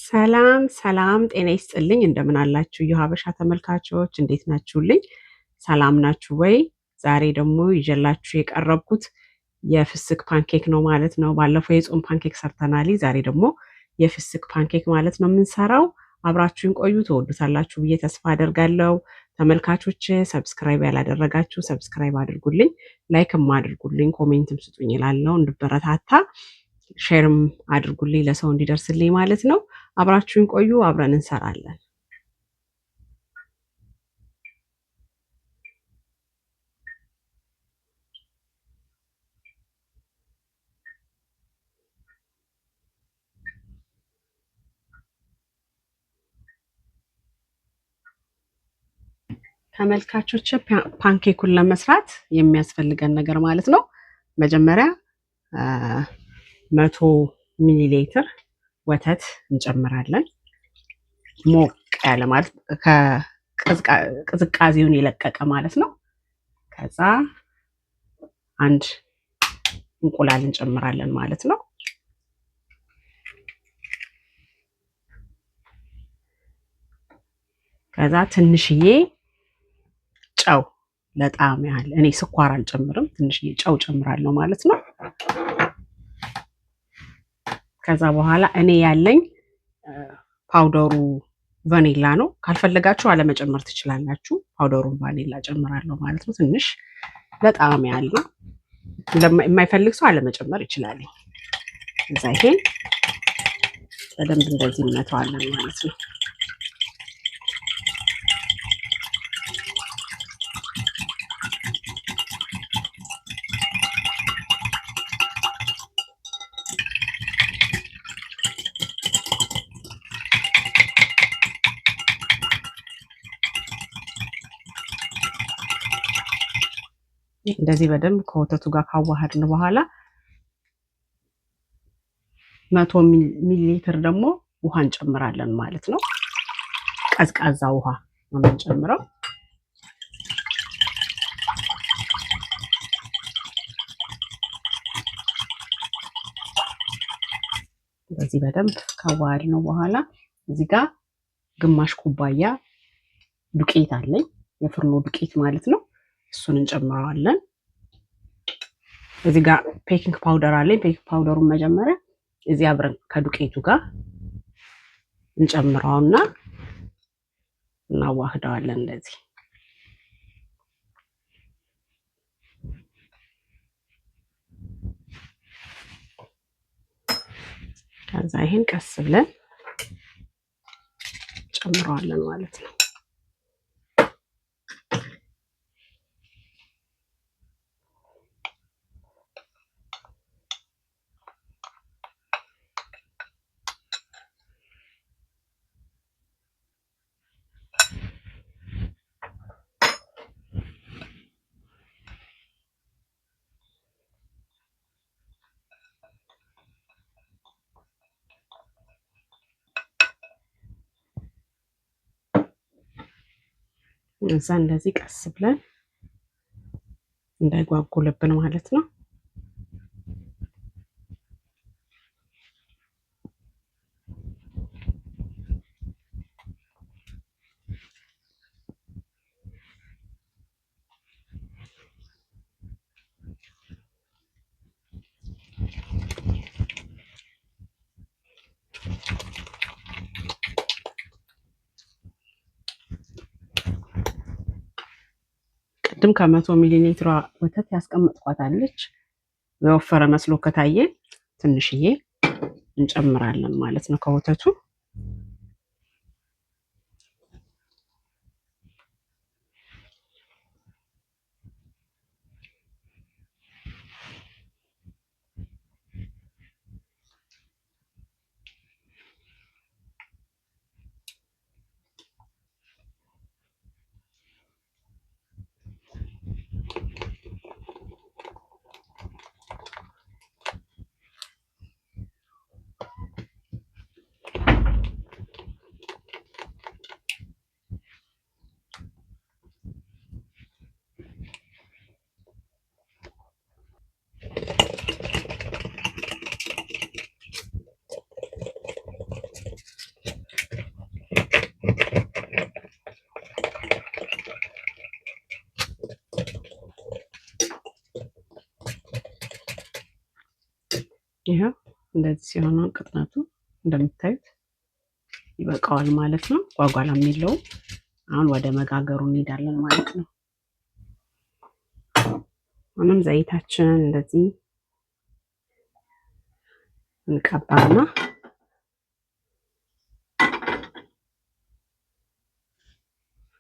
ሰላም ሰላም ጤና ይስጥልኝ እንደምን አላችሁ የሀበሻ ተመልካቾች እንዴት ናችሁልኝ? ሰላም ናችሁ ወይ? ዛሬ ደግሞ ይዤላችሁ የቀረብኩት የፍስክ ፓንኬክ ነው ማለት ነው። ባለፈው የጾም ፓንኬክ ሰርተናል። ዛሬ ደግሞ የፍስክ ፓንኬክ ማለት ነው የምንሰራው። አብራችሁን ቆዩ፣ ትወዱታላችሁ ብዬ ተስፋ አደርጋለሁ። ተመልካቾች ሰብስክራይብ ያላደረጋችሁ ሰብስክራይብ አድርጉልኝ፣ ላይክም አድርጉልኝ፣ ኮሜንትም ስጡኝ እላለሁ እንድበረታታ። ሼርም አድርጉልኝ ለሰው እንዲደርስልኝ ማለት ነው። አብራችሁን ቆዩ፣ አብረን እንሰራለን። ተመልካቾች ፓንኬኩን ለመስራት የሚያስፈልገን ነገር ማለት ነው መጀመሪያ 100 ሚሊ ሊትር ወተት እንጨምራለን። ሞቅ ያለ ማለት ከቅዝቃዜውን የለቀቀ ማለት ነው። ከዛ አንድ እንቁላል እንጨምራለን ማለት ነው። ከዛ ትንሽዬ ጨው ለጣዕም ያህል፣ እኔ ስኳር አልጨምርም፣ ትንሽዬ ጨው ጨምራለሁ ማለት ነው። ከዛ በኋላ እኔ ያለኝ ፓውደሩ ቫኒላ ነው። ካልፈለጋችሁ አለመጨመር ትችላላችሁ። ፓውደሩን ቫኒላ ጨምራለሁ ማለት ነው። ትንሽ ለጣዕም ያህል፣ የማይፈልግ ሰው አለመጨመር ይችላል። እዛ ይሄን በደንብ እንደዚህ እንመታዋለን ማለት ነው። እንደዚህ በደንብ ከወተቱ ጋር ካዋሃድን በኋላ 100 ሚሊ ሊትር ደግሞ ውሃ እንጨምራለን ማለት ነው። ቀዝቃዛ ውሃ ነው የምንጨምረው። እንደዚህ በደንብ ካዋሃድነው በኋላ እዚህ ጋር ግማሽ ኩባያ ዱቄት አለኝ፣ የፍርኖ ዱቄት ማለት ነው። እሱን እንጨምረዋለን። እዚህ ጋር ቤኪንግ ፓውደር አለኝ። ቤኪንግ ፓውደሩን መጀመሪያ እዚህ አብረን ከዱቄቱ ጋር እንጨምረውና እናዋህደዋለን እንደዚህ። ከዛ ይሄን ቀስ ብለን እንጨምረዋለን ማለት ነው። እዛ እንደዚህ ቀስ ብለን እንዳይጓጉልብን ማለት ነው። ቅድም ከ100 ሚሊ ሊትር ወተት ያስቀመጥኳታለች። የወፈረ መስሎ ከታየ ትንሽዬ እንጨምራለን ማለት ነው ከወተቱ። እንደዚህ ሲሆን ቅጥነቱ እንደምታዩት ይበቃዋል ማለት ነው። ጓጓላም የለውም። አሁን ወደ መጋገሩ እንሄዳለን ማለት ነው። አሁንም ዘይታችንን እንደዚህ እንቀባና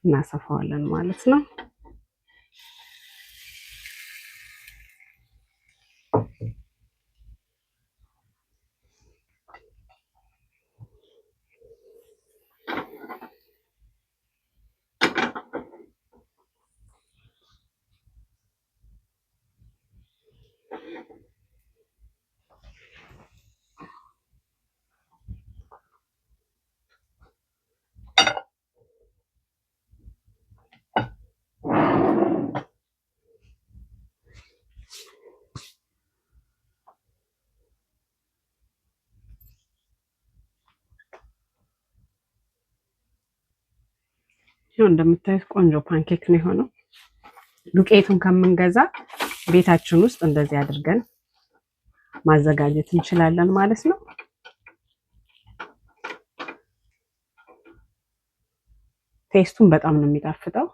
እናሰፋዋለን ማለት ነው። ይሄው እንደምታዩት ቆንጆ ፓንኬክ ነው የሆነው። ዱቄቱን ከምንገዛ ቤታችን ውስጥ እንደዚህ አድርገን ማዘጋጀት እንችላለን ማለት ነው። ቴስቱን በጣም ነው የሚጣፍጠው።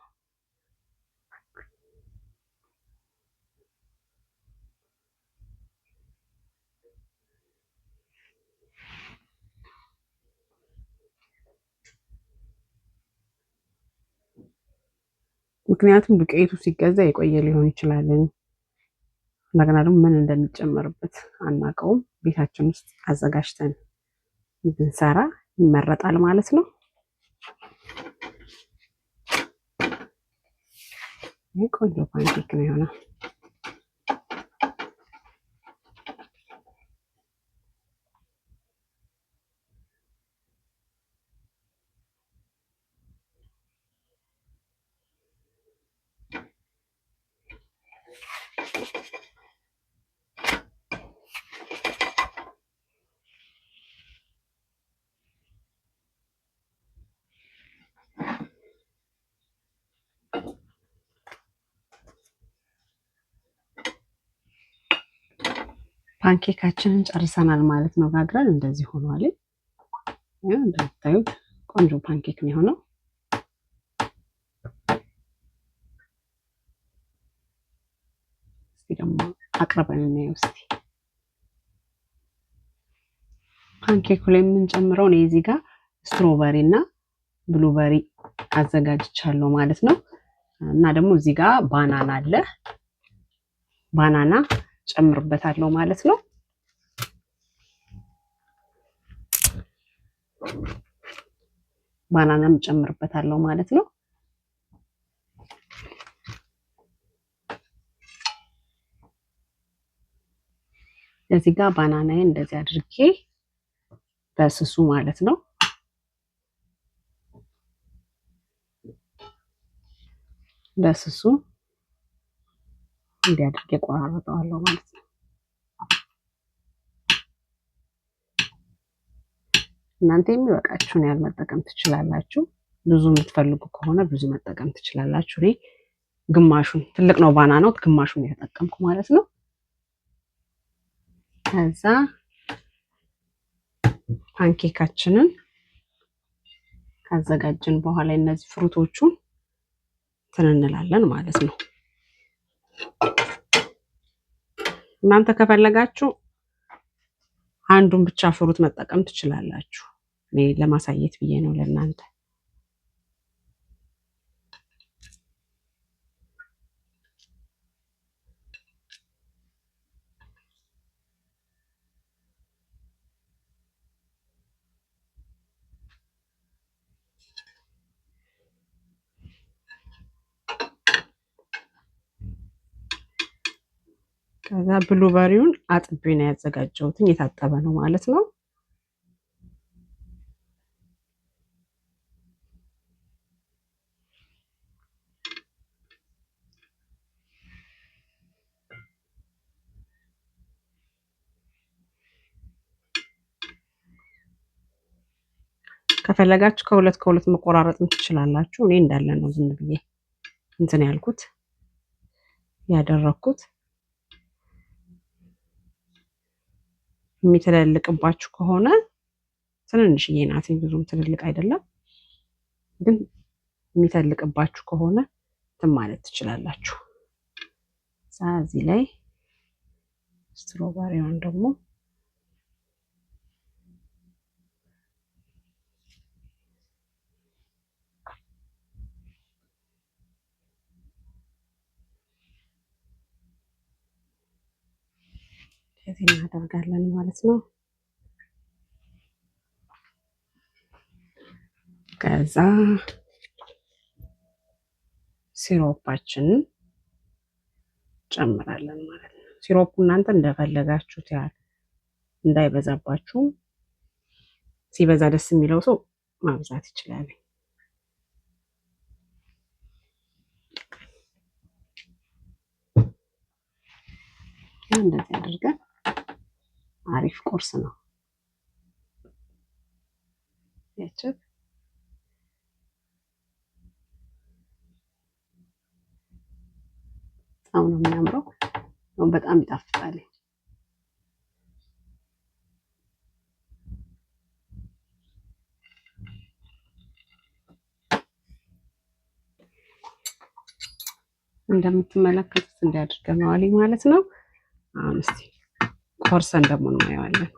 ምክንያቱም ዱቄቱ ሲገዛ የቆየ ሊሆን ይችላል። እንደገና ደግሞ ምን እንደሚጨመርበት አናውቀውም። ቤታችን ውስጥ አዘጋጅተን ብንሰራ ይመረጣል ማለት ነው። ይህ ቆንጆ ፓንኬክ ነው የሆነው። ፓንኬካችንን ጨርሰናል ማለት ነው። ጋግረን እንደዚህ ሆኗል። እንደምታዩት ቆንጆ ፓንኬክ ነው የሆነው። እስቲ ደግሞ አቅርበን እናየው። እስቲ ፓንኬኩ ላይ የምንጨምረው ነው እዚህ ጋር ስትሮበሪ እና ብሉበሪ አዘጋጅቻለሁ ማለት ነው። እና ደግሞ እዚህ ጋር ባናና አለ። ባናና ጨምርበታለሁ ማለት ነው። ባናናም ጨምርበታለሁ ማለት ነው። እዚህ ጋር ባናናዬን እንደዚህ አድርጌ በስሱ ማለት ነው በስሱ እንዲህ አድርጌ ቆራርጠዋለሁ ማለት ነው። እናንተ የሚበቃችሁን ያህል መጠቀም ትችላላችሁ። ብዙ የምትፈልጉ ከሆነ ብዙ መጠቀም ትችላላችሁ። እኔ ግማሹን ትልቅ ነው ባናናው፣ ግማሹን የተጠቀምኩ ማለት ነው። ከዛ ፓንኬካችንን ካዘጋጀን በኋላ እነዚህ ፍሩቶቹን እንላለን ማለት ነው። እናንተ ከፈለጋችሁ አንዱን ብቻ ፍሩት መጠቀም ትችላላችሁ። እኔ ለማሳየት ብዬ ነው ለእናንተ። ከዛ ብሉበሪውን አጥቤ ነው ያዘጋጀሁት። የታጠበ ነው ማለት ነው። ከፈለጋችሁ ከሁለት መቆራረጥም ትችላላችሁ። እኔ እንዳለ ነው ዝም ብዬ እንትን ያልኩት ያደረኩት። የሚተላልቅባችሁ ከሆነ ትንንሽዬ ናት፣ ብዙም ትልልቅ አይደለም። ግን የሚተልቅባችሁ ከሆነ እንትን ማለት ትችላላችሁ። እዚህ ላይ ስትሮበሪውን ደግሞ ከዚህ እናደርጋለን ማለት ነው። ከዛ ሲሮፓችንን ጨምራለን ማለት ነው። ሲሮፑ እናንተ እንደፈለጋችሁት ያህል እንዳይበዛባችሁ፣ ሲበዛ ደስ የሚለው ሰው ማብዛት ይችላል። እንደዚህ አድርገን አሪፍ ቁርስ ነው ያችሁት። በጣም ነው የሚያምረው፣ በጣም ይጣፍጣል። እንደምትመለከቱት እንዲያድርገነዋል ማለት ነው። አሁን እስቲ ቆርሰን ደግሞ እናየዋለን።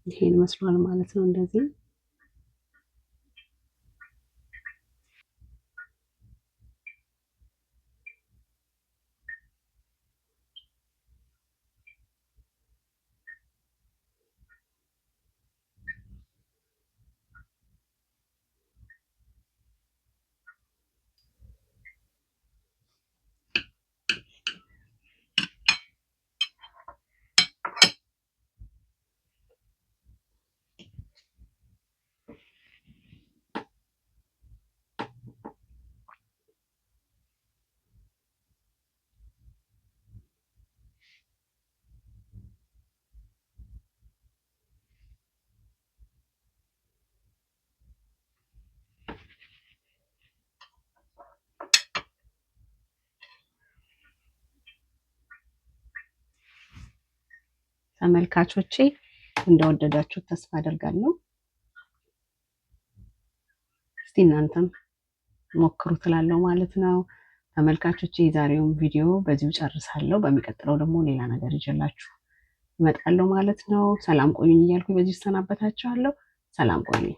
ይሄን መስሏል ማለት ነው። እንደዚህ ተመልካቾቼ እንደወደዳችሁ ተስፋ አደርጋለሁ። እስቲ እናንተም ሞክሩ ትላለሁ ማለት ነው። ተመልካቾቼ የዛሬውን ቪዲዮ በዚሁ ጨርሳለሁ። በሚቀጥለው ደግሞ ሌላ ነገር ይዤላችሁ እመጣለሁ ማለት ነው። ሰላም ቆዩኝ እያልኩ በዚህ እሰናበታችኋለሁ። ሰላም ቆዩኝ።